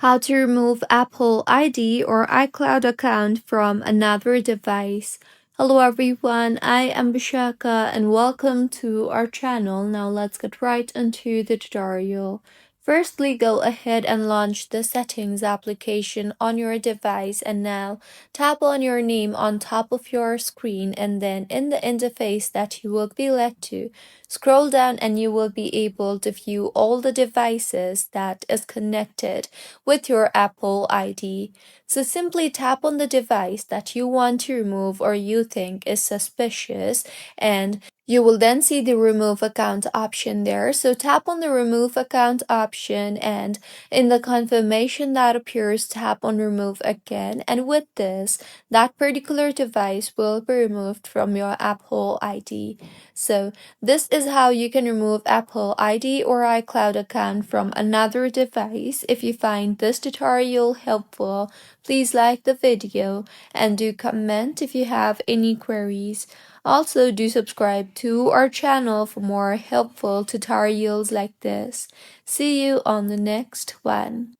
How to remove Apple ID or iCloud account from another device. Hello everyone, I am Bishaka and welcome to our channel. Now let's get right into the tutorial. Firstly, go ahead and launch the settings application on your device, and now tap on your name on top of your screen, and then in the interface that you will be led to, scroll down and you will be able to view all the devices that is connected with your Apple ID. So simply tap on the device that you want to remove or you think is suspicious, and you will then see the remove account option there. So tap on the remove account option, and in the confirmation that appears, tap on remove again. And with this, that particular device will be removed from your Apple ID. So this is how you can remove Apple ID or iCloud account from another device. If you find this tutorial helpful, please like the video and do comment if you have any queries. Also, do subscribe to our channel for more helpful tutorials like this. See you on the next one.